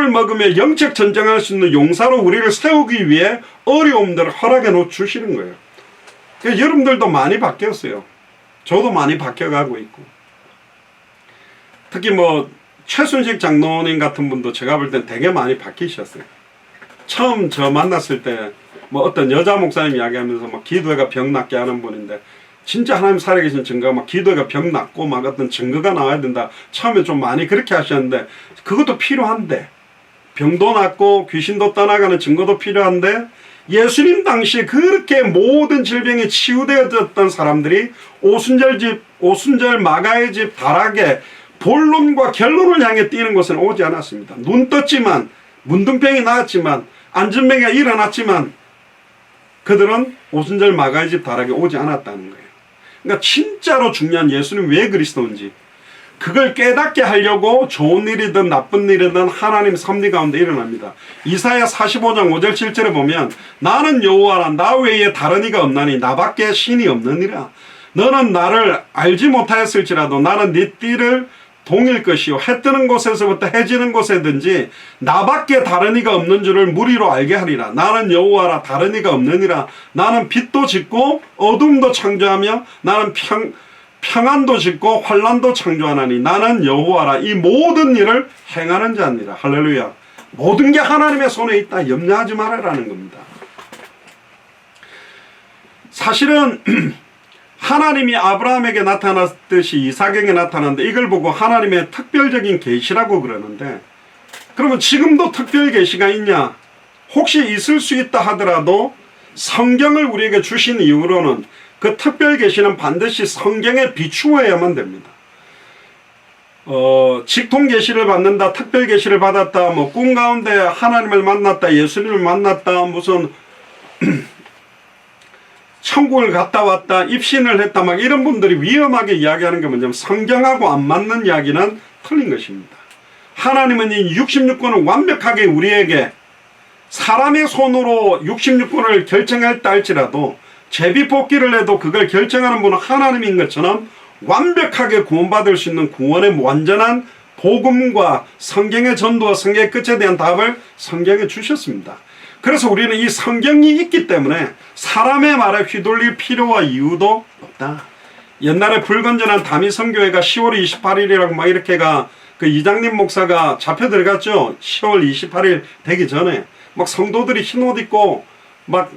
떡을 먹으며 영적 전쟁할 수 있는 용사로 우리를 세우기 위해 어려움들을 허락해 놓 주시는 거예요. 그러니까 여러분들도 많이 바뀌었어요. 저도 많이 바뀌어가고 있고. 특히 뭐 최순식 장로님 같은 분도 제가 볼 땐 되게 많이 바뀌셨어요. 처음 저 만났을 때 뭐 어떤 여자 목사님 이야기하면서 막 기도회가 병 낫게 하는 분인데, 진짜 하나님 살아계신 증거가 막 기도회가 병 낫고 막 어떤 증거가 나와야 된다. 처음에 좀 많이 그렇게 하셨는데, 그것도 필요한데, 병도 낫고 귀신도 떠나가는 증거도 필요한데, 예수님 당시에 그렇게 모든 질병에 치유되어졌던 사람들이 오순절 마가의 집 다락에 본론과 결론을 향해 뛰는 곳은 오지 않았습니다. 눈 떴지만, 문둥병이 나았지만, 안전병이 일어났지만, 그들은 오순절 마가의 집 다락에 오지 않았다는 거예요. 그러니까 진짜로 중요한 예수님 왜 그리스도인지, 그걸 깨닫게 하려고 좋은 일이든 나쁜 일이든 하나님 섭리 가운데 일어납니다. 이사야 45장 5절 7절에 보면, 나는 여호와라, 나 외에 다른 이가 없나니 나밖에 신이 없느니라. 너는 나를 알지 못하였을지라도 나는 네 띠를 동일 것이요 해 뜨는 곳에서부터 해 지는 곳에든지 나밖에 다른 이가 없는 줄을 무리로 알게 하리라. 나는 여호와라, 다른 이가 없느니라. 나는 빛도 짓고 어둠도 창조하며 나는 평안도 짓고 환난도 창조하나니 나는 여호와라, 이 모든 일을 행하는 자니라. 할렐루야. 모든 게 하나님의 손에 있다. 염려하지 말아라는 겁니다. 사실은 하나님이 아브라함에게 나타났듯이 이삭에게 나타났는데, 이걸 보고 하나님의 특별적인 계시라고 그러는데, 그러면 지금도 특별 계시가 있냐? 혹시 있을 수 있다 하더라도 성경을 우리에게 주신 이후로는 그 특별 계시는 반드시 성경에 비추어야만 됩니다. 직통 계시를 받는다, 특별 계시를 받았다, 뭐 꿈 가운데 하나님을 만났다, 예수님을 만났다, 무슨 천국을 갔다 왔다, 입신을 했다, 막 이런 분들이 위험하게 이야기하는 게 뭐냐면, 성경하고 안 맞는 이야기는 틀린 것입니다. 하나님은 이 66권을 완벽하게 우리에게 사람의 손으로 66권을 결정했다 할지라도 제비뽑기를 해도 그걸 결정하는 분은 하나님인 것처럼 완벽하게 구원받을 수 있는 구원의 완전한 복음과 성경의 전도와 성경의 끝에 대한 답을 성경에 주셨습니다. 그래서 우리는 이 성경이 있기 때문에 사람의 말에 휘둘릴 필요와 이유도 없다. 옛날에 불건전한 다미성교회가 10월 28일이라고 막 이렇게가 그 이장님 목사가 잡혀 들어갔죠. 10월 28일 되기 전에 막 성도들이 흰 옷 입고 막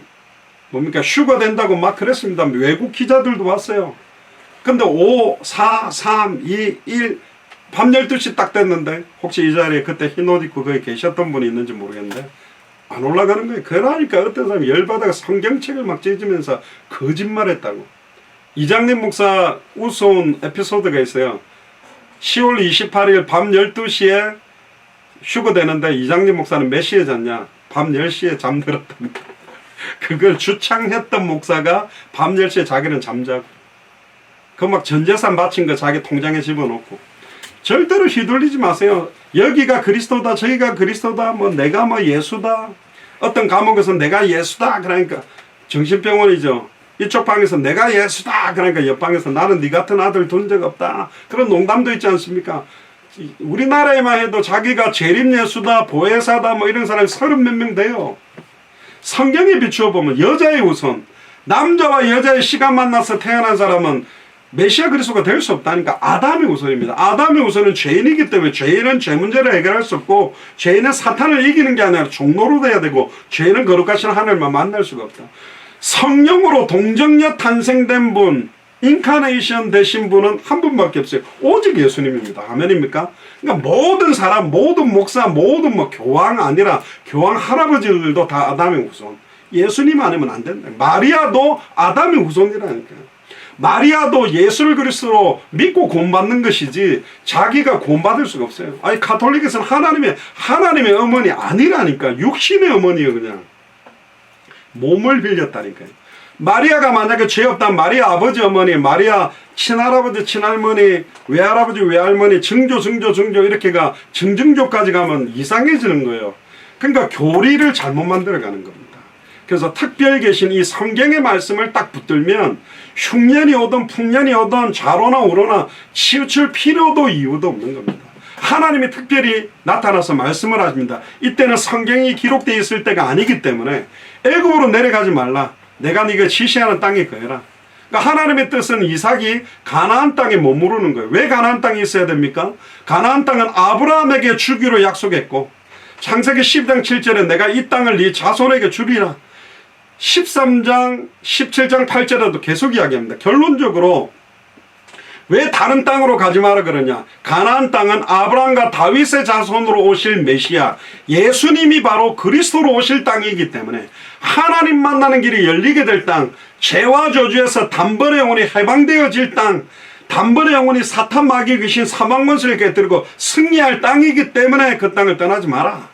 뭡니까 휴가 된다고 막 그랬습니다. 외국 기자들도 왔어요. 근데 5, 4, 3, 2, 1 밤 12시 딱 됐는데, 혹시 이 자리에 그때 흰 옷 입고 거기 계셨던 분이 있는지 모르겠는데 안 올라가는 거예요. 그러니까 어떤 사람이 열받아가 성경책을 막 찢으면서 거짓말했다고. 이장님 목사 우스운 에피소드가 있어요. 10월 28일 밤 12시에 휴가 되는데 이장님 목사는 몇 시에 잤냐? 밤 10시에 잠들었답니다. 그걸 주창했던 목사가 밤 10시에 자기는 잠자고, 그 막 전재산 바친 거 자기 통장에 집어넣고. 절대로 휘둘리지 마세요. 여기가 그리스도다, 저기가 그리스도다, 뭐 내가 뭐 예수다, 어떤 감옥에서 내가 예수다 그러니까 정신병원이죠. 이쪽 방에서 내가 예수다 그러니까 옆 방에서 나는 네 같은 아들 둔 적 없다, 그런 농담도 있지 않습니까? 우리나라에만 해도 자기가 재림 예수다, 보혜사다 뭐 이런 사람이 30몇 명 돼요. 성경에 비추어 보면 여자의 우선, 남자와 여자의 씨가 만나서 태어난 사람은 메시아 그리스도가 될 수 없다니까. 아담의 우선입니다. 아담의 우선은 죄인이기 때문에 죄인은 죄 문제를 해결할 수 없고, 죄인은 사탄을 이기는 게 아니라 종로로 돼야 되고, 죄인은 거룩하신 하늘만 만날 수가 없다. 성령으로 동정녀 탄생된 분, 인카네이션 되신 분은 한 분밖에 없어요. 오직 예수님입니다. 아멘입니까? 그러니까 모든 사람, 모든 목사, 모든 뭐 교황 아니라 교황 할아버지들도 다 아담의 후손. 예수님 아니면 안 된다. 마리아도 아담의 후손이라니까요. 마리아도 예수를 그리스도로 믿고 구원받는 것이지 자기가 구원받을 수가 없어요. 아니 가톨릭에서는 하나님의 어머니 아니라니까. 육신의 어머니예요. 그냥 몸을 빌렸다니까요. 마리아가 만약에 죄 없다면 마리아 아버지 어머니, 마리아 친할아버지 친할머니, 외할아버지 외할머니, 증조 이렇게가 증증조까지 가면 이상해지는 거예요. 그러니까 교리를 잘못 만들어가는 겁니다. 그래서 특별 계신 이 성경의 말씀을 딱 붙들면 흉년이 오든 풍년이 오든 좌로나 우로나 치우칠 필요도 이유도 없는 겁니다. 하나님이 특별히 나타나서 말씀을 하십니다. 이때는 성경이 기록되어 있을 때가 아니기 때문에 애굽으로 내려가지 말라. 내가 네가 지시하는 땅에 거해라. 그러니까 하나님의 뜻은 이삭이 가나안 땅에 머무르는 거예요. 왜 가나안 땅에 있어야 됩니까? 가나안 땅은 아브라함에게 주기로 약속했고 창세기 12장 7절에 내가 이 땅을 네 자손에게 주리라. 13장 17장 8절에도 계속 이야기합니다. 결론적으로 왜 다른 땅으로 가지 마라 그러냐? 가나안 땅은 아브라함과 다윗의 자손으로 오실 메시아 예수님이 바로 그리스도로 오실 땅이기 때문에 하나님 만나는 길이 열리게 될 땅, 죄와 저주에서 단번에 영혼이 해방되어질 땅, 단번에 영혼이 사탄 마귀 귀신 사망 권세를 깨뜨리고 승리할 땅이기 때문에 그 땅을 떠나지 마라.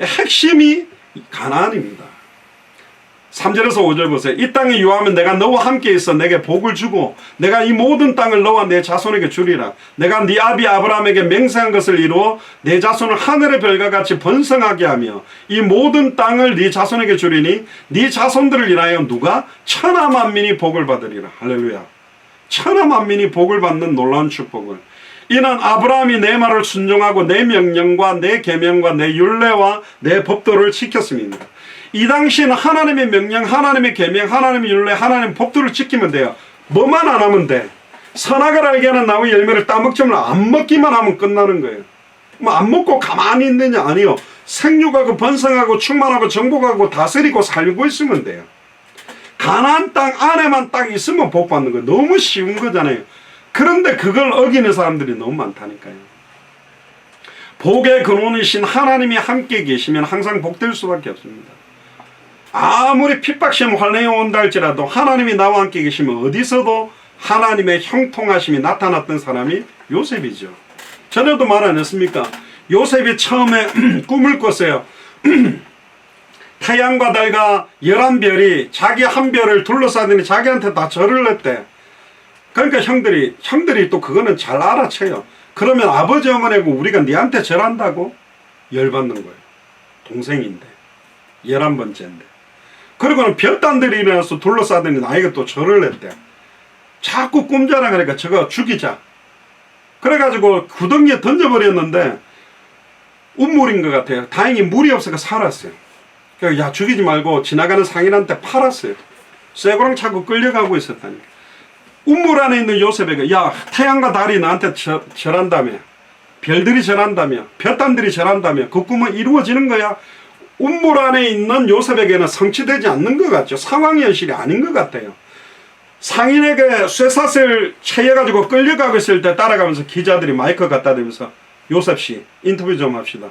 핵심이 가나안입니다. 3절에서 5절 보세요. 이 땅에 유하면 내가 너와 함께 있어 내게 복을 주고 내가 이 모든 땅을 너와 내 자손에게 주리라. 내가 네 아비 아브라함에게 맹세한 것을 이루어 내 자손을 하늘의 별과 같이 번성하게 하며 이 모든 땅을 네 자손에게 주리니 네 자손들을 인하여 누가 천하 만민이 복을 받으리라. 할렐루야. 천하 만민이 복을 받는 놀라운 축복을. 이는 아브라함이 내 말을 순종하고 내 명령과 내 계명과 내 율례와 내 법도를 지켰습니다. 이 당시에는 하나님의 명령, 하나님의 계명, 하나님의 율례, 하나님의 법도를 지키면 돼요. 뭐만 안 하면 돼. 선악을 알게 하는 나무 열매를 따먹지 말라. 안 먹기만 하면 끝나는 거예요. 뭐 안 먹고 가만히 있느냐? 아니요. 생육하고 번성하고 충만하고 정복하고 다스리고 살고 있으면 돼요. 가나안 땅 안에만 딱 있으면 복 받는 거예요. 너무 쉬운 거잖아요. 그런데 그걸 어기는 사람들이 너무 많다니까요. 복의 근원이신 하나님이 함께 계시면 항상 복될 수밖에 없습니다. 아무리 핍박시험 환난이 온다 할지라도 하나님이 나와 함께 계시면 어디서도 하나님의 형통하심이 나타났던 사람이 요셉이죠. 전에도 말 안 했습니까? 요셉이 처음에 꿈을 꿨어요. 태양과 달과 11별이 자기 한 별을 둘러싸더니 자기한테 다 절을 했대. 그러니까 형들이 또 그거는 잘 알아채요. 그러면 아버지 어머니고 우리가 니한테 절한다고? 열받는 거예요. 동생인데 11번째인데. 그리고는 별단들이 일어나서 둘러싸더니 나에게 또 절을 했대. 자꾸 꿈자라 그러니까 저거 죽이자. 그래가지고 구덩이에 던져버렸는데 운물인 것 같아요. 다행히 물이 없어서 살았어요. 그러니까 야 죽이지 말고 지나가는 상인한테 팔았어요. 쇠고랑 차고 끌려가고 있었다니까. 운물 안에 있는 요셉에게 야 태양과 달이 나한테 절한다며, 별들이 절한다며, 별단들이 절한다며 그 꿈은 이루어지는 거야. 운물 안에 있는 요셉에게는 성취되지 않는 것 같죠. 상황 현실이 아닌 것 같아요. 상인에게 쇠사슬 채여가지고 끌려가고 있을 때 따라가면서 기자들이 마이크 갖다 대면서 요셉씨 인터뷰 좀 합시다.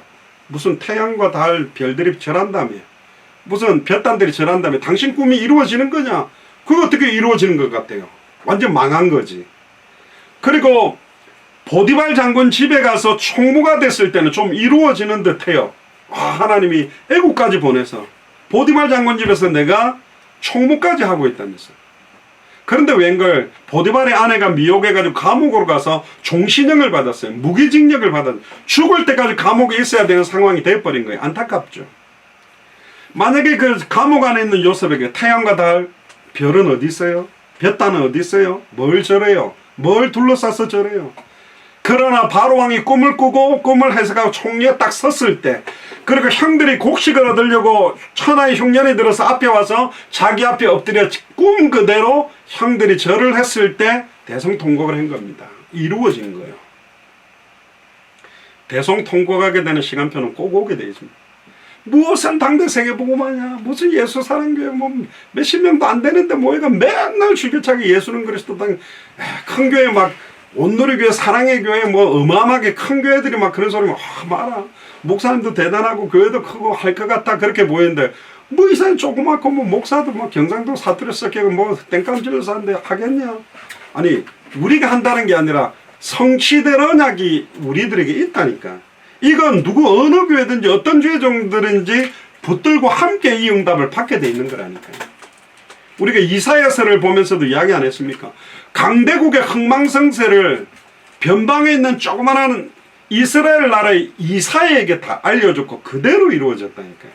무슨 태양과 달 별들이 절한다며, 무슨 별단들이 절한다며, 당신 꿈이 이루어지는 거냐? 그거 어떻게 이루어지는 것 같아요? 완전 망한 거지. 그리고 보디발 장군 집에 가서 총무가 됐을 때는 좀 이루어지는 듯해요. 하나님이 애국까지 보내서 보디발 장군 집에서 내가 총무까지 하고 있다면서. 그런데 웬걸 보디발의 아내가 미혹해가지고 감옥으로 가서 종신형을 받았어요. 무기징역을 받았어요. 죽을 때까지 감옥에 있어야 되는 상황이 돼버린 거예요. 안타깝죠. 만약에 그 감옥 안에 있는 요셉에게 태양과 달, 별은 어디 있어요? 볕단은 어디 있어요? 뭘 절해요? 뭘 둘러싸서 절해요? 그러나 바로왕이 꿈을 꾸고 꿈을 해석하고 총리에 딱 섰을 때, 그리고 형들이 곡식을 얻으려고 천하의 흉년이 들어서 앞에 와서 자기 앞에 엎드려 꿈 그대로 형들이 절을 했을 때 대성통곡을 한 겁니다. 이루어진 거예요. 대성통곡하게 되는 시간표는 꼭 오게 되어 있습니다. 무엇은 당대 세계복음하냐, 무슨 예수 사랑교회 뭐 몇십 명도 안 되는데 뭐가 맨날 주교차게 예수는 그리스도 당 큰 교회 막 온누리교회 사랑의 교회 뭐 어마어마하게 큰 교회들이 막 그런 소리 막 말아. 목사님도 대단하고 교회도 크고 할 것 같아 그렇게 보이는데 뭐 이 사람 조그맣고 뭐 목사도 뭐 경상도 사투리 섞이고 뭐 땡깡질러서 하는데 하겠냐? 아니 우리가 한다는 게 아니라 성취될 언약이 우리들에게 있다니까. 이건 누구 어느 교회든지 어떤 주의종들인지 붙들고 함께 이 응답을 받게 돼 있는 거라니까요. 우리가 이사야서를 보면서도 이야기 안 했습니까? 강대국의 흥망성쇠를 변방에 있는 조그마한 이스라엘 나라의 이사야에게 다 알려줬고 그대로 이루어졌다니까요.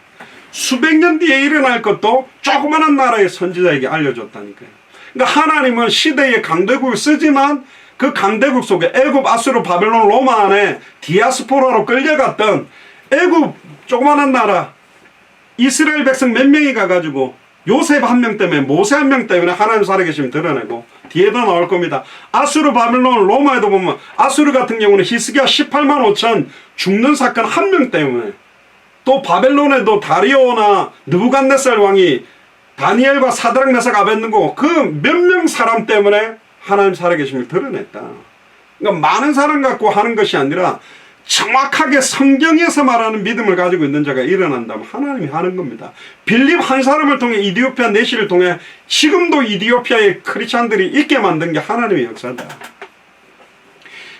수백 년 뒤에 일어날 것도 조그마한 나라의 선지자에게 알려줬다니까요. 그러니까 하나님은 시대의 강대국을 쓰지만 그 그 강대국 속에 애굽, 아수르, 바벨론, 로마 안에 디아스포라로 끌려갔던 애굽 조그마한 나라 이스라엘 백성 몇 명이 가가지고 요셉 한 명 때문에, 모세 한 명 때문에 하나님 살아계심을 드러내고, 뒤에도 나올 겁니다. 아수르, 바벨론, 로마에도 보면 아수르 같은 경우는 히스기야 18만 5천 죽는 사건 한 명 때문에, 또 바벨론에도 다리오나 느부갓네살 왕이 다니엘과 사드락, 메삭, 아벳느고 그 몇 명 사람 때문에 하나님 살아계심을 드러냈다. 그러니까 많은 사람 갖고 하는 것이 아니라 정확하게 성경에서 말하는 믿음을 가지고 있는 자가 일어난다면 하나님이 하는 겁니다. 빌립 한 사람을 통해 이디오피아 내시를 통해 지금도 이디오피아의 크리스찬들이 있게 만든 게 하나님의 역사다.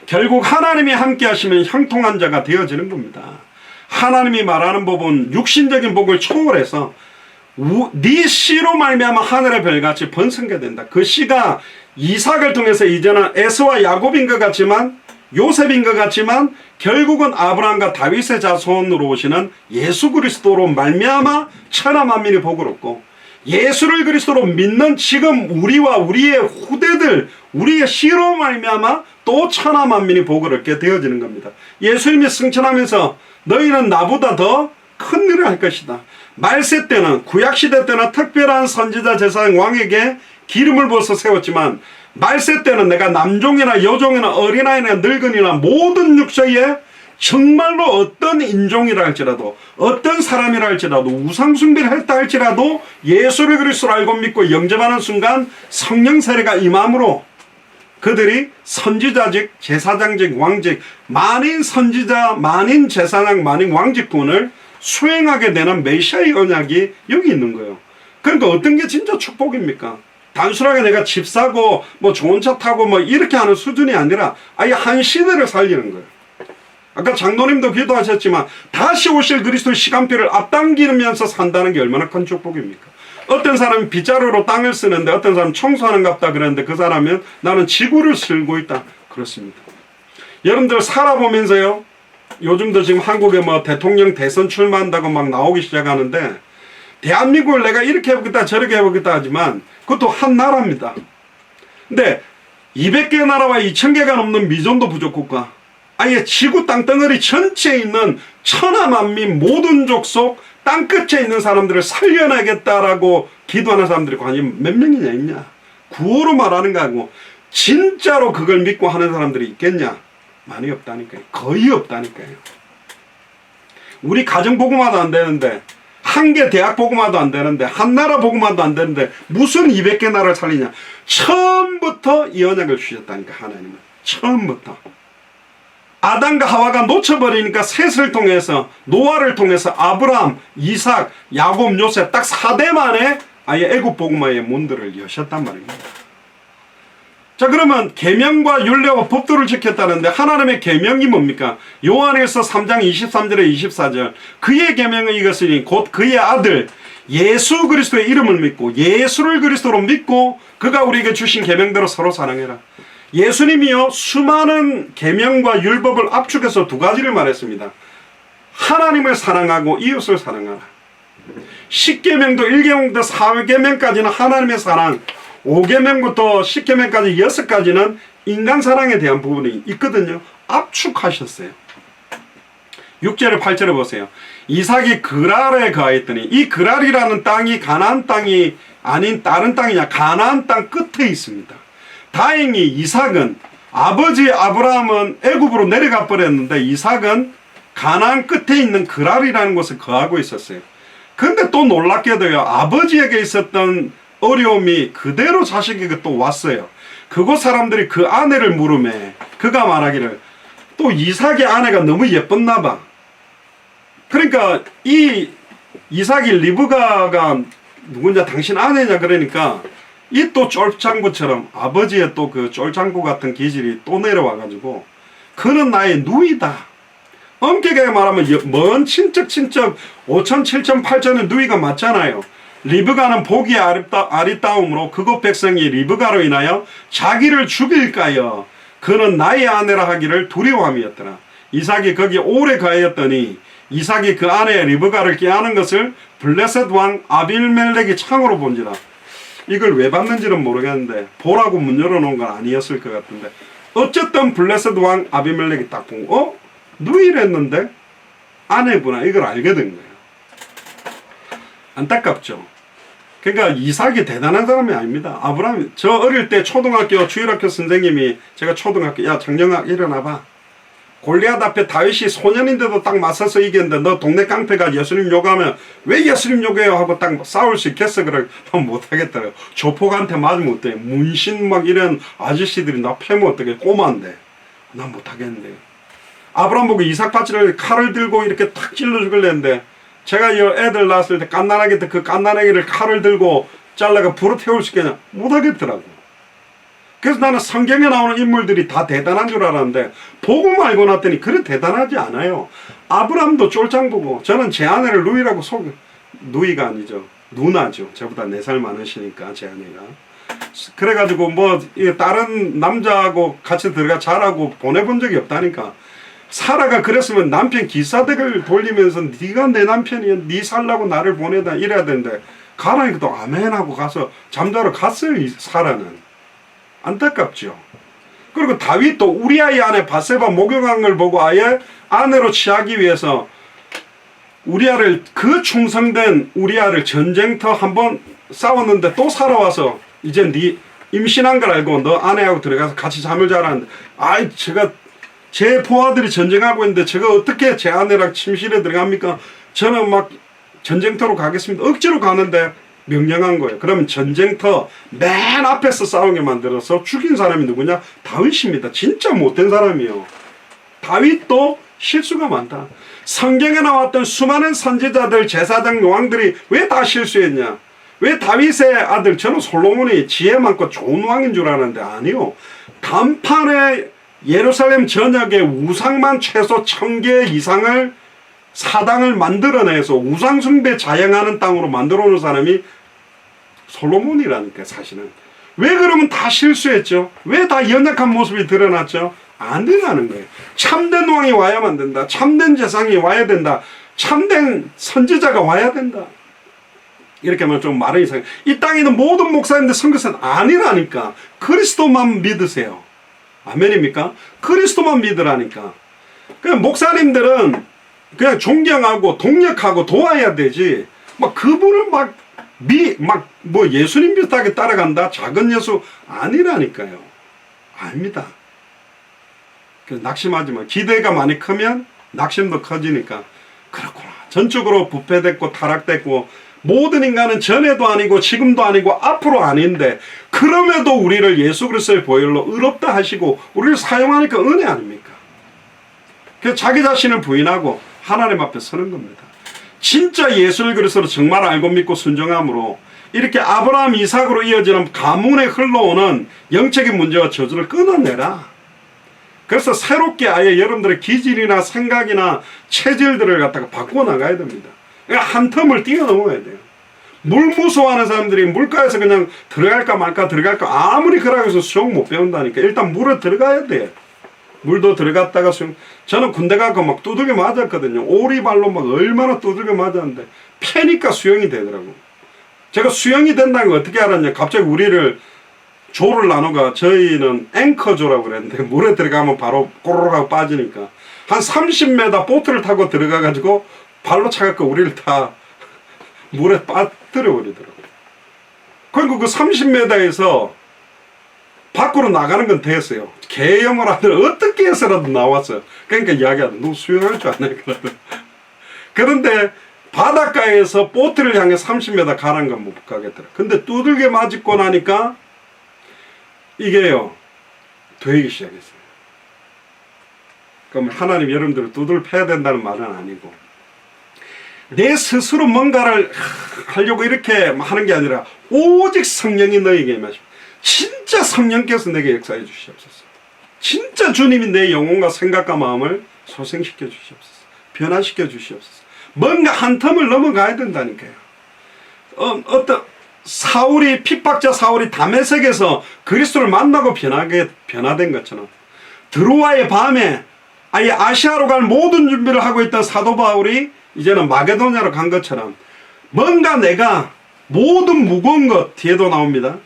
결국 하나님이 함께 하시면 형통한 자가 되어지는 겁니다. 하나님이 말하는 법은 육신적인 복을 초월해서 네 씨로 말미암아 하늘의 별같이 번성게 된다. 그 씨가 이삭을 통해서 이제는 에서와 야곱인 것 같지만, 요셉인 것 같지만 결국은 아브라함과 다윗의 자손으로 오시는 예수 그리스도로 말미암아 천하 만민이 복을 얻고, 예수를 그리스도로 믿는 지금 우리와 우리의 후대들, 우리의 씨로 말미암아 또 천하 만민이 복을 얻게 되어지는 겁니다. 예수님이 승천하면서 너희는 나보다 더 큰 일을 할 것이다. 말세 때는, 구약시대 때는 특별한 선지자 제사장 왕에게 기름을 부어서 세웠지만, 말세 때는 내가 남종이나 여종이나 어린아이나 늙은이나 모든 육체에 정말로 어떤 인종이라 할지라도, 어떤 사람이라 할지라도, 우상숭배를 했다 할지라도 예수를 그리스도로 알고 믿고 영접하는 순간 성령 세례가 임함으로 그들이 선지자직, 제사장직, 왕직, 만인 선지자, 만인 제사장, 만인 왕직분을 수행하게 되는 메시아의 언약이 여기 있는 거예요. 그러니까 어떤 게 진짜 축복입니까? 단순하게 내가 집 사고 뭐 좋은 차 타고 뭐 이렇게 하는 수준이 아니라 아예 한 시대를 살리는 거예요. 아까 장로님도 기도하셨지만 다시 오실 그리스도의 시간표를 앞당기면서 산다는 게 얼마나 큰 축복입니까? 어떤 사람이 빗자루로 땅을 쓰는데 어떤 사람은 청소하는 갑다 그랬는데 그 사람은 나는 지구를 쓸고 있다. 그렇습니다. 여러분들 살아보면서요, 요즘도 지금 한국에 뭐 대통령 대선 출마한다고 막 나오기 시작하는데, 대한민국을 내가 이렇게 해보겠다 저렇게 해보겠다 하지만 그것도 한 나라입니다. 근데 200개 나라와 2000개가 넘는 미존도 부족국가, 아예 지구 땅덩어리 전체에 있는 천하 만민 모든 족속 땅끝에 있는 사람들을 살려내겠다라고 기도하는 사람들이 과연 몇 명이냐 있냐? 구호로 말하는 거하고 진짜로 그걸 믿고 하는 사람들이 있겠냐? 많이 없다니까요. 거의 없다니까요. 우리 가정 복음화도 안 되는데, 한 개 대학 복음화도 안 되는데, 한 나라 복음화도 안 되는데 무슨 200개 나라를 살리냐? 처음부터 이 언약을 주셨다니까. 하나님은 처음부터 아담과 하와가 놓쳐버리니까 셋을 통해서, 노아를 통해서 아브라함, 이삭, 야곱, 요셉 딱 4대 만에 아예 애굽 복음화의 문들을 여셨단 말입니다. 자, 그러면 계명과 율례와 법도를 지켰다는데 하나님의 계명이 뭡니까? 요한일서 3장 23절에 24절, 그의 계명은 이것이니 곧 그의 아들 예수 그리스도의 이름을 믿고 예수를 그리스도로 믿고 그가 우리에게 주신 계명대로 서로 사랑해라. 예수님이요 수많은 계명과 율법을 압축해서 두 가지를 말했습니다. 하나님을 사랑하고 이웃을 사랑하라. 10계명도 1계명부터 4계명까지는 하나님의 사랑, 5계명부터 10계명까지 6가지는 인간 사랑에 대한 부분이 있거든요. 압축하셨어요. 6절에 8절에 보세요. 이삭이 그랄에 거하였더니, 이 그랄이라는 땅이 가나안 땅이 아닌 다른 땅이냐? 가나안 땅 끝에 있습니다. 다행히 이삭은, 아버지 아브라함은 애굽으로 내려가 버렸는데 이삭은 가나안 끝에 있는 그랄이라는 곳에 거하고 있었어요. 근데 또 놀랍게도요, 아버지에게 있었던 어려움이 그대로 자식에게 또 왔어요. 그곳 사람들이 그 아내를 물으매 그가 말하기를, 또 이삭의 아내가 너무 예뻤나 봐. 그러니까 이 이삭이 리브가가 누구냐 당신 아내냐 그러니까 이 또 쫄창구처럼 아버지의 또 그 쫄창구 같은 기질이 또 내려와가지고 그는 나의 누이다. 엄격하게 말하면 먼 친척 5천 7천 8천의 누이가 맞잖아요. 리브가는 보기에 아리따움으로 그곳 백성이 리브가로 인하여 자기를 죽일까요? 그는 나의 아내라 하기를 두려워함이었더라. 이삭이 거기 오래 가였더니 이삭이 그 아내 리브가를 꾀하는 것을 블레셋 왕 아빌멜렉이 창으로 본지라. 이걸 왜 봤는지는 모르겠는데 보라고 문 열어놓은 건 아니었을 것 같은데 어쨌든 블레셋 왕 아비멜렉이 딱 보고 누이랬는데 아내구나 이걸 알게 된 거예요. 안타깝죠. 그러니까 이삭이 대단한 사람이 아닙니다. 아브라함이 저 어릴 때 초등학교 주일학교 선생님이 제가 초등학교 야 장영학 일어나봐. 골리앗 앞에 다윗이 소년인데도 딱 맞서서 이겼는데 너 동네 깡패가 예수님 욕하면 왜 예수님 욕해요 하고 딱 싸울 수 있겠어? 그래 못하겠더라고요. 조폭한테 맞으면 어때? 문신 막 이런 아저씨들이 나 패면 어떡해? 꼬마인데 난 못하겠는데. 아브라함 보고 이삭 바치를 칼을 들고 이렇게 탁 찔러 죽을랬는데 제가 이 애들 낳았을 때 갓난아기 때 그 갓난아기를 칼을 들고 잘라가 불어 태울 수 있겠냐? 못하겠더라고. 그래서 나는 성경에 나오는 인물들이 다 대단한 줄 알았는데 보고 말고 났더니 그래 대단하지 않아요. 아브라함도 쫄짱 보고 저는 제 아내를 누이라고 누이가 아니죠. 누나죠. 저보다 4살 많으시니까 제 아내가. 그래가지고 뭐 다른 남자하고 같이 들어가 자라고 보내본 적이 없다니까. 사라가 그랬으면 남편 기사댁을 돌리면서 네가 내 남편이야. 네 살라고 나를 보내다 이래야 되는데 가라니까 또 아멘하고 가서 잠자러 갔어요. 사라는. 안타깝죠. 그리고 다윗도 우리아의 아내 바세바 목욕한 걸 보고 아예 아내로 취하기 위해서 우리아를 그 충성된 우리아를 전쟁터 한번 싸웠는데 또 살아와서 이제 네 임신한 걸 알고 너 아내하고 들어가서 같이 잠을 자라는데 아이 제가 제 부하들이 전쟁하고 있는데 제가 어떻게 제 아내랑 침실에 들어갑니까? 저는 막 전쟁터로 가겠습니다. 억지로 가는데 명령한 거예요. 그러면 전쟁터 맨 앞에서 싸우게 만들어서 죽인 사람이 누구냐? 다윗입니다. 진짜 못된 사람이에요. 다윗도 실수가 많다. 성경에 나왔던 수많은 선지자들, 제사장, 왕들이 왜 다 실수했냐? 왜 다윗의 아들 저는 솔로몬이 지혜 많고 좋은 왕인 줄 알았는데 아니요. 단판에 예루살렘 전역에 우상만 최소 1000개 이상을 사당을 만들어내서 우상숭배 자행하는 땅으로 만들어 놓은 사람이 솔로몬이라니까 사실은. 왜 그러면 다 실수했죠? 왜 다 연약한 모습이 드러났죠? 안 되라는 거예요. 참된 왕이 와야만 된다. 참된 재상이 와야 된다. 참된 선지자가 와야 된다. 이렇게 하면 좀 말은 이상해. 이 땅에 있는 모든 목사님들 선교사는 아니라니까. 그리스도만 믿으세요. 아멘입니까? 그리스도만 믿으라니까. 그냥 목사님들은 그냥 존경하고 동력하고 도와야 되지. 막 그분을 뭐 예수님 비슷하게 따라간다? 작은 예수 아니라니까요. 아닙니다. 낙심하지 마. 기대가 많이 크면 낙심도 커지니까. 그렇구나. 전적으로 부패됐고 타락됐고 모든 인간은 전에도 아니고 지금도 아니고 앞으로 아닌데 그럼에도 우리를 예수 그리스도의 보혈로 의롭다 하시고 우리를 사용하니까 은혜 아닙니까? 그래서 자기 자신을 부인하고 하나님 앞에 서는 겁니다. 진짜 예수 그리스도를 정말 알고 믿고 순종함으로 이렇게 아브라함 이삭으로 이어지는 가문에 흘러오는 영적인 문제와 저주를 끊어내라. 그래서 새롭게 아예 여러분들의 기질이나 생각이나 체질들을 갖다가 바꿔나가야 됩니다. 한 텀을 뛰어넘어야 돼요. 물 무서워하는 사람들이 물가에서 그냥 들어갈까 말까 아무리 그러고 해서 수영 못 배운다니까. 일단 물에 들어가야 돼. 물도 들어갔다가 수영. 저는 군대 가고 막 두들겨 맞았거든요. 오리발로 막 얼마나 두들겨 맞았는데 패니까 수영이 되더라고. 제가 수영이 된다는 걸 어떻게 알았냐. 갑자기 우리를 조를 나누가 저희는 앵커조라고 그랬는데 물에 들어가면 바로 꼬르륵 하고 빠지니까 한 30m 보트를 타고 들어가가지고 발로 차갖고 우리를 다 물에 빠뜨려 버리더라고요. 그리고 그 30m에서 밖으로 나가는 건 됐어요. 개영을 하더라도 어떻게 해서라도 나왔어요. 그러니까 이야기하다. 너 수영할 줄 아네. 그런데 바닷가에서 보트를 향해 30m 가는 건 못 가겠더라. 근데 두들겨 맞고 나니까 이게요 되기 시작했어요. 그럼 하나님 여러분들을 두들 패야 된다는 말은 아니고 내 스스로 뭔가를 하려고 이렇게 하는 게 아니라 오직 성령이 너에게 임하시고 진짜 성령께서 내게 역사해 주시옵소서. 진짜 주님이 내 영혼과 생각과 마음을 소생시켜 주시옵소서. 변화시켜 주시옵소서. 뭔가 한 텀을 넘어가야 된다니까요. 어떤 사울이 핍박자 사울이 다메섹에서 그리스도를 만나고 변화된 것처럼 드로아의 밤에 아예 아시아로 갈 모든 준비를 하고 있던 사도 바울이 이제는 마게도냐로 간 것처럼 뭔가 내가 모든 무거운 것 뒤에도 나옵니다.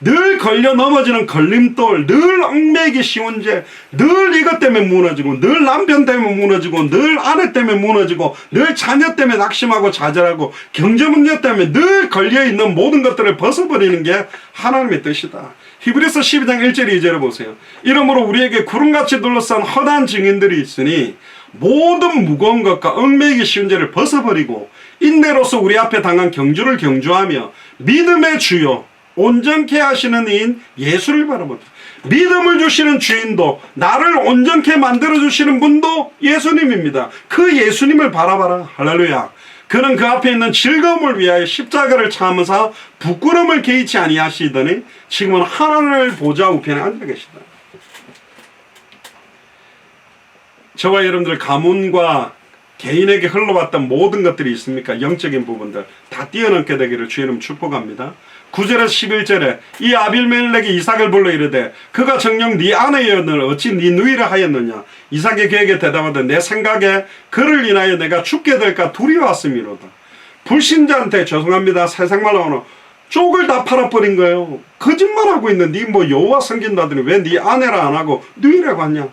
늘 걸려 넘어지는 걸림돌, 늘 얽매이기 쉬운 죄, 늘 이것 때문에 무너지고, 늘 남편 때문에 무너지고, 늘 아내 때문에 무너지고, 늘 자녀 때문에 낙심하고 좌절하고, 경제 문제 때문에 늘 걸려있는 모든 것들을 벗어버리는 게 하나님의 뜻이다. 히브리서 12장 1절 2절을 보세요. 이러므로 우리에게 구름같이 둘러싼 허다한 증인들이 있으니 모든 무거운 것과 얽매이기 쉬운 죄를 벗어버리고 인내로서 우리 앞에 당한 경주를 경주하며 믿음의 주요 온전케 하시는 이인 예수를 바라보다. 믿음을 주시는 주인도 나를 온전케 만들어주시는 분도 예수님입니다. 그 예수님을 바라봐라. 할렐루야. 그는 그 앞에 있는 즐거움을 위하여 십자가를 참으사 부끄러움을 개의치 아니하시더니 지금은 하나님을 보좌 우편에 앉아 계시다. 저와 여러분들 가문과 개인에게 흘러왔던 모든 것들이 있습니까? 영적인 부분들 다 뛰어넘게 되기를 주의 이름 축복합니다. 9절에서 11절에 이 아빌멜렉이 이삭을 불러 이르되 그가 정녕 네 아내였느냐 어찌 네 누이라 하였느냐. 이삭이 그에게 대답하되 내 생각에 그를 인하여 내가 죽게 될까 두려웠음이로다. 불신자한테 죄송합니다. 세상말로 하면 쪽을 다 팔아버린 거예요. 거짓말하고 있는 네 뭐 여호와 섬긴다더니 왜 네 아내라 안 하고 누이라고 하냐.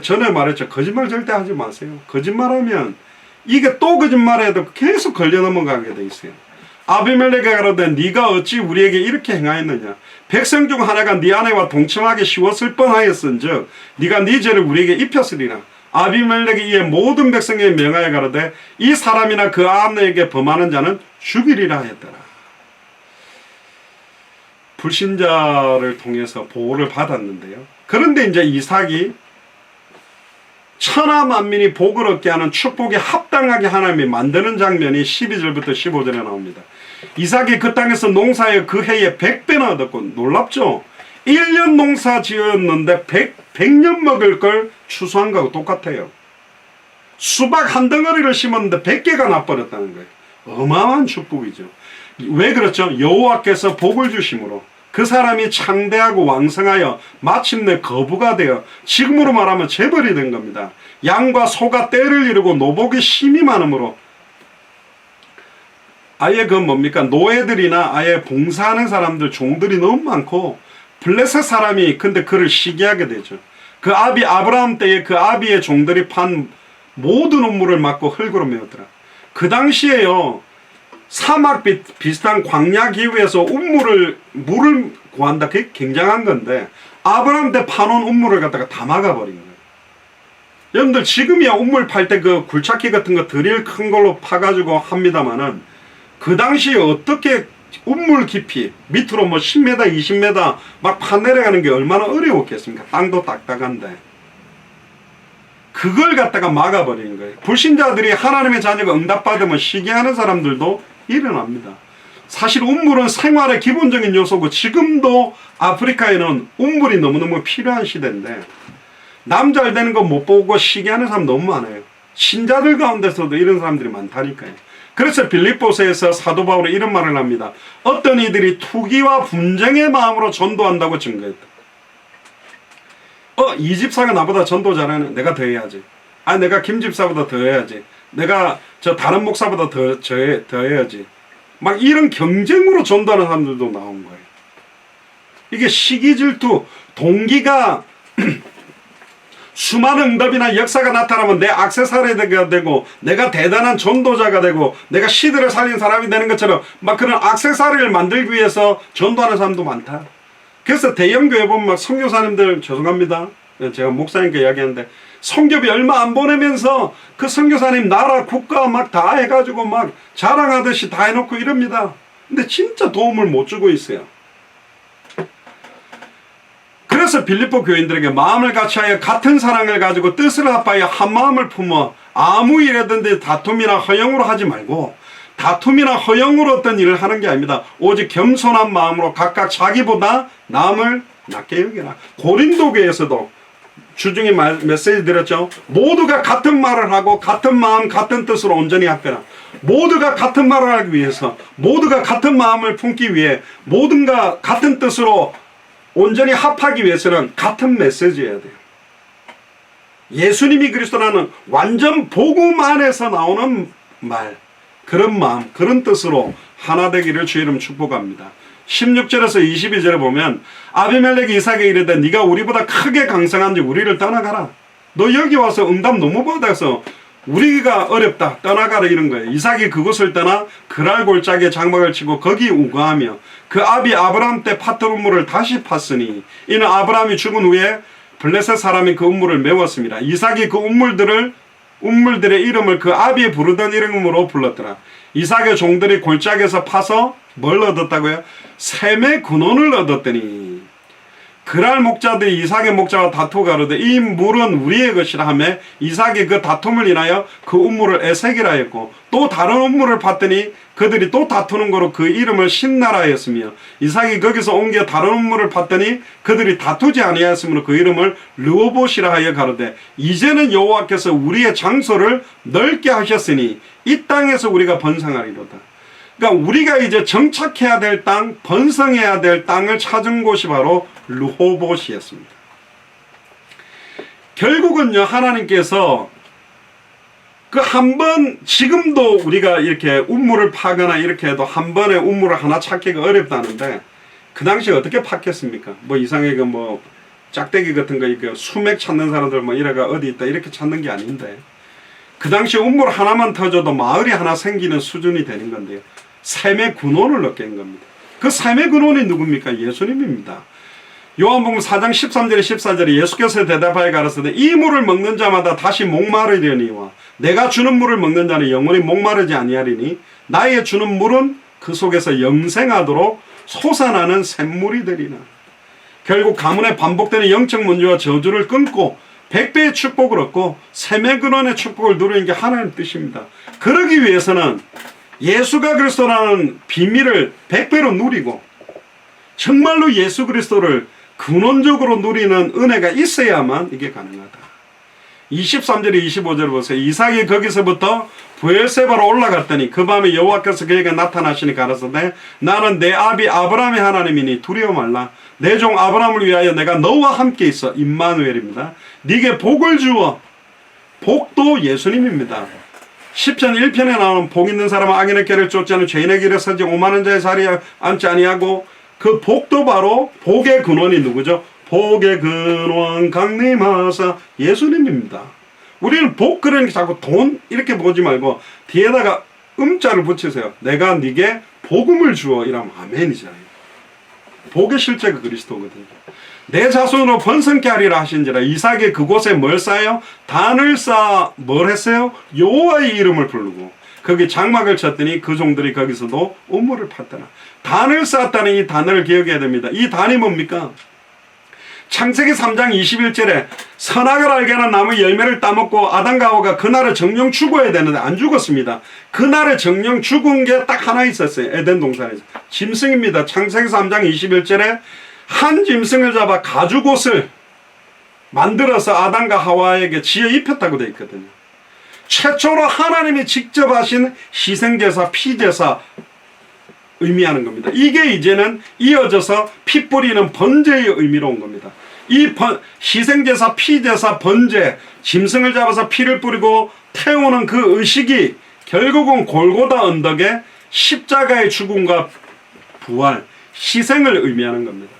전에 말했죠. 거짓말 절대 하지 마세요. 거짓말하면 이게 또 거짓말해도 계속 걸려 넘어가게 돼 있어요. 아비멜렉이 가로되 네가 어찌 우리에게 이렇게 행하였느냐. 백성 중 하나가 네 아내와 동침하기 쉬웠을 뻔하였은즉 네가 네 죄를 우리에게 입혔으리라. 아비멜렉이 이에 모든 백성에게 명하여 가로되 이 사람이나 그 아내에게 범하는 자는 죽이리라 하였더라. 불신자를 통해서 보호를 받았는데요. 그런데 이제 이삭이 천하 만민이 복을 얻게 하는 축복에 합당하게 하나님이 만드는 장면이 12절부터 15절에 나옵니다. 이삭이 그 땅에서 농사에 그 해에 100배나 얻었고 놀랍죠. 1년 농사 지었는데 100년 먹을 걸 추수한 거하고 똑같아요. 수박 한 덩어리를 심었는데 100개가 나버렸다는 거예요. 어마어마한 축복이죠. 왜 그렇죠? 여호와께서 복을 주심으로 그 사람이 창대하고 왕성하여 마침내 거부가 되어 지금으로 말하면 재벌이 된 겁니다. 양과 소가 떼를 이루고 노복이 심이 많으므로 아예 그 뭡니까 노예들이나 아예 봉사하는 사람들 종들이 너무 많고 블레셋 사람이 근데 그를 시기하게 되죠. 그 아비 아브라함 때에 그 아비의 종들이 판 모든 음물을 막고 흙으로 메웠더라. 그 당시에요 사막 비슷한 광야 기후에서 물을 구한다. 그게 굉장한 건데 아브라함 때 파놓은 우물을 갖다가 다 막아버린 거예요. 여러분들 지금이야 우물 팔 때 그 굴착기 같은 거 드릴 큰 걸로 파가지고 합니다만은 그 당시에 어떻게 우물 깊이 밑으로 뭐 10m 20m 막 파내려가는 게 얼마나 어려웠겠습니까? 땅도 딱딱한데 그걸 갖다가 막아버리는 거예요. 불신자들이 하나님의 자녀가 응답받으면 시기하는 사람들도 일어납니다. 사실 우물은 생활의 기본적인 요소고 지금도 아프리카에는 우물이 너무너무 필요한 시대인데 남 잘 되는 거 못 보고 시기하는 사람 너무 많아요. 신자들 가운데서도 이런 사람들이 많다니까요. 그래서 빌립보서에서 사도 바울이 이런 말을 합니다. 어떤 이들이 투기와 분쟁의 마음으로 전도한다고 증거했다. 이 집사가 나보다 전도 잘하네. 내가 더 해야지. 내가 김 집사보다 더 해야지. 내가 저 다른 목사보다 더 해야지. 막 이런 경쟁으로 전도하는 사람들도 나온 거예요. 이게 시기 질투, 동기가 수많은 응답이나 역사가 나타나면 내 액세서리가 되고 내가 대단한 전도자가 되고 내가 시대를 살린 사람이 되는 것처럼 막 그런 액세서리를 만들기 위해서 전도하는 사람도 많다. 그래서 대형교회 보면 막 선교사님들 죄송합니다. 제가 목사님께 이야기하는데 선교비 얼마 안 보내면서 그 선교사님 나라 국가 막 다 해가지고 막 자랑하듯이 다 해놓고 이럽니다. 근데 진짜 도움을 못 주고 있어요. 그래서 빌립보 교인들에게 마음을 같이하여 같은 사랑을 가지고 뜻을 합하여 한 마음을 품어 아무 일이든지 다툼이나 허영으로 하지 말고 다툼이나 허영으로 어떤 일을 하는 게 아닙니다. 오직 겸손한 마음으로 각각 자기보다 남을 낮게 여기라. 고린도 교회에서도 주중에 메시지 드렸죠. 모두가 같은 말을 하고 같은 마음 같은 뜻으로 온전히 합해라. 모두가 같은 말을 하기 위해서 모두가 같은 마음을 품기 위해 모두가 같은 뜻으로 온전히 합하기 위해서는 같은 메시지여야 돼요. 예수님이 그리스도라는 완전 복음 안에서 나오는 말, 그런 마음, 그런 뜻으로 하나 되기를 주의 이름 축복합니다. 16절에서 22절에 보면 아비멜렉이 이삭에게 이르되 네가 우리보다 크게 강성한지 우리를 떠나가라. 너 여기 와서 응답 너무 받아서 우리가 어렵다 떠나가라 이런 거예요. 이삭이 그곳을 떠나 그랄 골짜기에 장막을 치고 거기 우거하며 그 아비 아브라함 때 팠던 우물을 다시 팠으니 이는 아브라함이 죽은 후에 블레셋 사람이 그 우물을 메웠습니다. 이삭이 그 우물들의 이름을 그 아비 부르던 이름으로 불렀더라. 이삭의 종들이 골짜기에서 파서 뭘 얻었다고요? 샘의 근원을 얻었더니 그랄 목자들이 이삭의 목자와 다투고 가로되 이 물은 우리의 것이라 하며 이삭이 그 다툼을 인하여 그 우물을 에색이라 했고 또 다른 우물을 팠더니 그들이 또 다투는 거로 그 이름을 신나라 하였으며 이삭이 거기서 옮겨 다른 우물을 팠더니 그들이 다투지 아니하였으므로 그 이름을 르호봇이라 하여 가로되 이제는 여호와께서 우리의 장소를 넓게 하셨으니 이 땅에서 우리가 번성하리로다. 그러니까 우리가 이제 정착해야 될 땅, 번성해야 될 땅을 찾은 곳이 바로 르호봇이었습니다. 결국은요, 하나님께서 그 한 번, 지금도 우리가 이렇게 우물을 파거나 이렇게 해도 한 번에 우물을 하나 찾기가 어렵다는데 그 당시에 어떻게 팠겠습니까? 뭐 이상하게 뭐 짝대기 같은 거 이렇게 수맥 찾는 사람들 뭐 이래가 어디 있다 이렇게 찾는 게 아닌데 그 당시에 우물 하나만 터져도 마을이 하나 생기는 수준이 되는 건데요. 샘의 근원을 얻게 한 겁니다. 그 샘의 근원이 누굽니까? 예수님입니다. 요한복음 4장 13절에 14절에 예수께서 대답하여 가라사대 이 물을 먹는 자마다 다시 목마르려니와 내가 주는 물을 먹는 자는 영원히 목마르지 아니하리니 나의 주는 물은 그 속에서 영생하도록 솟아나는 샘물이 되리나. 결국 가문에 반복되는 영적 문제와 저주를 끊고 100배의 축복을 얻고 샘의 근원의 축복을 누리는 게 하나님의 뜻입니다. 그러기 위해서는 예수가 그리스도라는 비밀을 100배로 누리고 정말로 예수 그리스도를 근원적으로 누리는 은혜가 있어야만 이게 가능하다. 23절에 25절 보세요. 이삭이 거기서부터 부엘세바로 올라갔더니 그 밤에 여호와께서 그에게 나타나시니 가라사대 나는 내 아비 아브라함의 하나님이니 두려워 말라. 내 종 아브라함을 위하여 내가 너와 함께 있어. 임마누엘입니다. 네게 복을 주어. 복도 예수님입니다. 시편 1편에 나오는 복 있는 사람은 악인의 길을 쫓지 않은 죄인의 길에 서지 오만한 자의 자리에 앉지 아니하고 그 복도 바로 복의 근원이 누구죠? 복의 근원 강림하사 예수님입니다. 우리는 복 그러니까 자꾸 돈 이렇게 보지 말고 뒤에다가 음자를 붙이세요. 내가 네게 복음을 주어 이러면 아멘이잖아요. 복의 실제가 그리스도거든요. 내 자손으로 번성케 하리라 하신지라. 이삭이 그곳에 뭘 쌓아요? 단을 쌓아 뭘 했어요? 여호와의 이름을 부르고 거기 장막을 쳤더니 그 종들이 거기서도 우물을 팠더라. 단을 쌓았다는 이 단어를 기억해야 됩니다. 이 단이 뭡니까? 창세기 3장 21절에 선악을 알게 하는 나무 열매를 따먹고 아담과 하와가 그날을 정령 죽어야 되는데 안 죽었습니다. 그날에 정령 죽은 게 딱 하나 있었어요. 에덴 동산에서. 짐승입니다. 창세기 3장 21절에 한 짐승을 잡아 가죽옷을 만들어서 아담과 하와에게 지어 입혔다고 되어 있거든요. 최초로 하나님이 직접 하신 희생제사, 피제사 의미하는 겁니다. 이게 이제는 이어져서 피 뿌리는 번제의 의미로 온 겁니다. 이 희생제사, 피제사, 번제, 짐승을 잡아서 피를 뿌리고 태우는 그 의식이 결국은 골고다 언덕의 십자가의 죽음과 부활, 희생을 의미하는 겁니다.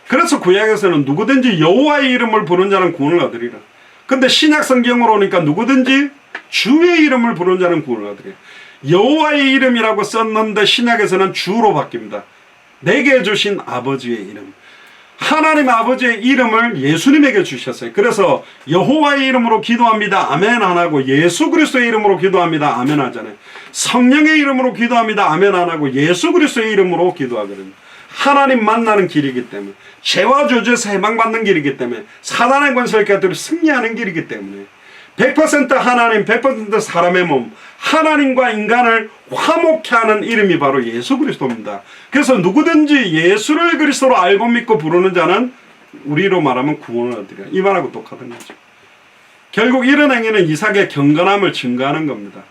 그래서 구약에서는 누구든지 여호와의 이름을 부르는 자는 구원을 얻으리라. 근데 신약 성경으로 오니까 누구든지 주의 이름을 부르는 자는 구원을 얻으리라. 여호와의 이름이라고 썼는데 신약에서는 주로 바뀝니다. 내게 주신 아버지의 이름. 하나님 아버지의 이름을 예수님에게 주셨어요. 그래서 여호와의 이름으로 기도합니다. 아멘 안 하고 예수 그리스도의 이름으로 기도합니다. 아멘 하잖아요. 성령의 이름으로 기도합니다. 아멘 안 하고 예수 그리스도의 이름으로 기도하거든요. 하나님 만나는 길이기 때문에 죄와 저주에서 해방받는 길이기 때문에 사단의 권세를 깨뜨려 승리하는 길이기 때문에 100% 하나님 100% 사람의 몸 하나님과 인간을 화목케 하는 이름이 바로 예수 그리스도입니다. 그래서 누구든지 예수를 그리스도로 알고 믿고 부르는 자는 우리로 말하면 구원을 얻으리라. 이 말하고 똑같은 거죠. 결국 이런 행위는 이삭의 경건함을 증거하는 겁니다.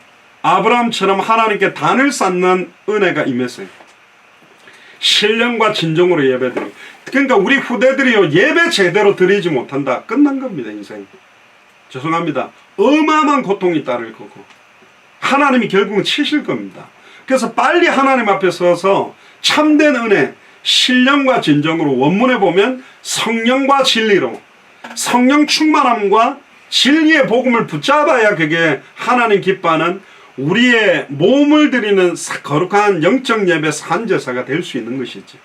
아브라함처럼 하나님께 단을 쌓는 은혜가 임했어요. 신령과 진정으로 예배드리고. 그러니까 우리 후대들이요 예배 제대로 드리지 못한다. 끝난 겁니다. 인생. 죄송합니다. 어마어마한 고통이 따를 거고 하나님이 결국은 치실 겁니다. 그래서 빨리 하나님 앞에 서서 참된 은혜, 신령과 진정으로, 원문에 보면 성령과 진리로, 성령 충만함과 진리의 복음을 붙잡아야 그게 하나님 기뻐하는 우리의 몸을 드리는 거룩한 영적 예배 산제사가 될 수 있는 것이지.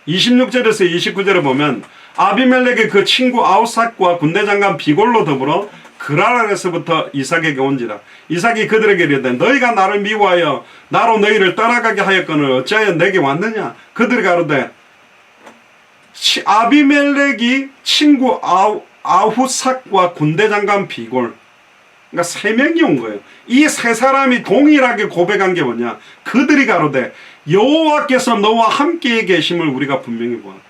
26절에서 29절에 보면 아비멜렉의 그 친구 아우삭과 군대장관 비골로 더불어 그라랄에서부터 이삭에게 온지라. 이삭이 그들에게 이르되 너희가 나를 미워하여 나로 너희를 떠나가게 하였거늘 어찌하여 내게 왔느냐. 그들이 가로되 아비멜렉이 친구 아후삭과 군대장관 비골, 그러니까 세 명이 온 거예요. 이 세 사람이 동일하게 고백한 게 뭐냐. 그들이 가로되 여호와께서 너와 함께 계심을 우리가 분명히 보았다.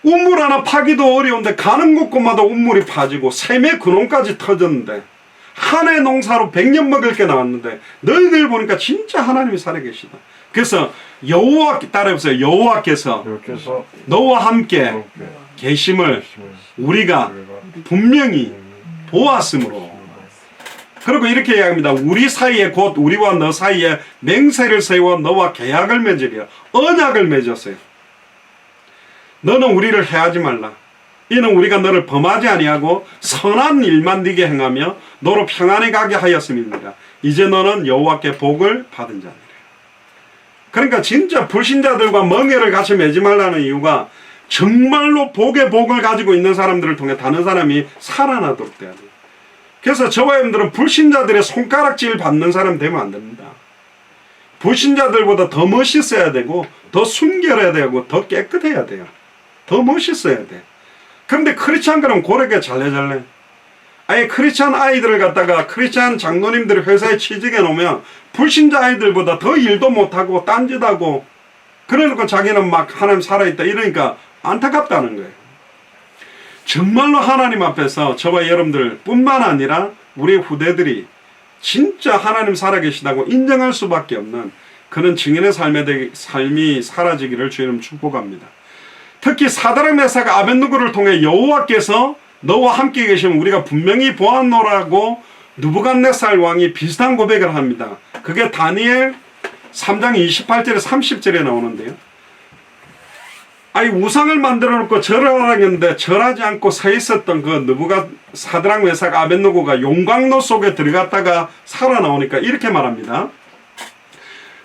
우물 하나 파기도 어려운데 가는 곳곳마다 우물이 파지고 샘의 근원까지 터졌는데 한 해 농사로 100년 먹을 게 나왔는데 너희들 보니까 진짜 하나님이 살아계시다. 그래서 여호와께, 따라해보세요. 여호와께서 너와 함께 계심을 우리가 분명히 보았으므로. 그리고 이렇게 이야기합니다. 우리 사이에, 곧 우리와 너 사이에 맹세를 세워 너와 계약을 맺으리라. 언약을 맺었어요. 너는 우리를 해하지 말라. 이는 우리가 너를 범하지 아니하고 선한 일만 네게 행하며 너로 평안히 가게 하였음이니라. 이제 너는 여호와께 복을 받은 자니라. 그러니까 진짜 불신자들과盟約을 같이 맺지 말라는 이유가 정말로 복의 복을 가지고 있는 사람들을 통해 다른 사람이 살아나도록 돼야 돼요. 그래서 저와 여러분들은 불신자들의 손가락질 받는 사람 되면 안 됩니다. 불신자들보다 더 멋있어야 되고 더 순결해야 되고 더 깨끗해야 돼요. 더 멋있어야 돼. 그런데 크리스찬 그럼 고래게 잘래잘래. 아예 크리스찬 아이들을 갖다가 크리스찬 장로님들이 회사에 취직해 놓으면 불신자 아이들보다 더 일도 못하고 딴짓하고 그러니까 자기는 막 하나님 살아있다 이러니까 안타깝다는 거예요. 정말로 하나님 앞에서 저와 여러분들 뿐만 아니라 우리 후대들이 진짜 하나님 살아계시다고 인정할 수밖에 없는 그런 증인의 삶이 사라지기를 주님 축복합니다. 특히 사드락 메삭 아벳느고를 통해 여호와께서 너와 함께 계시면 우리가 분명히 보았노라고 느부갓네살 왕이 비슷한 고백을 합니다. 그게 다니엘 3장 28절에 30절에 나오는데요. 아니 우상을 만들어 놓고 절하라 했는데 절하지 않고 서 있었던 그 사드락 메삭 아벳느고가 용광로 속에 들어갔다가 살아나오니까 이렇게 말합니다.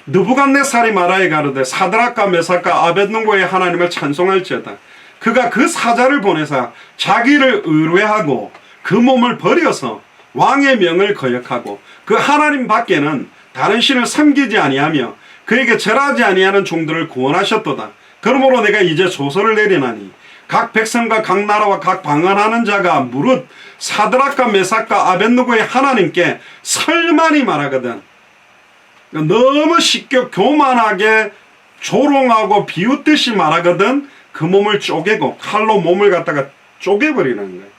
느부갓네살이 말하여 가로되 사드락과 메삭과 아벳느고의 하나님을 찬송할지어다. 그가 그 사자를 보내사 자기를 의뢰하고 그 몸을 버려서 왕의 명을 거역하고 그 하나님 밖에는 다른 신을 섬기지 아니하며 그에게 절하지 아니하는 종들을 구원하셨도다. 그러므로 내가 이제 조서를 내리나니 각 백성과 각 나라와 각 방언하는 자가 무릇 사드락과 메삭과 아벳느고의 하나님께 설만이 말하거든. 너무 쉽게 교만하게 조롱하고 비웃듯이 말하거든 그 몸을 쪼개고 칼로 몸을 갖다가 쪼개버리는 거예요.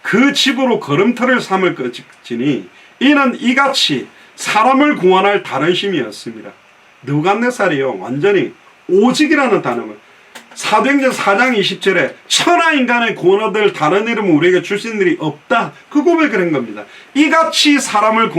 그 집으로 걸음터를 삼을 것이니 이는 이같이 사람을 구원할 다른 힘이었습니다. 느부갓네살이요 완전히 오직이라는 단어를 사도행전 4장 20절에 천하 인간의 구원 얻을 다른 이름은 우리에게 주신 일이 없다 그 고백을 한 겁니다. 이같이 사람을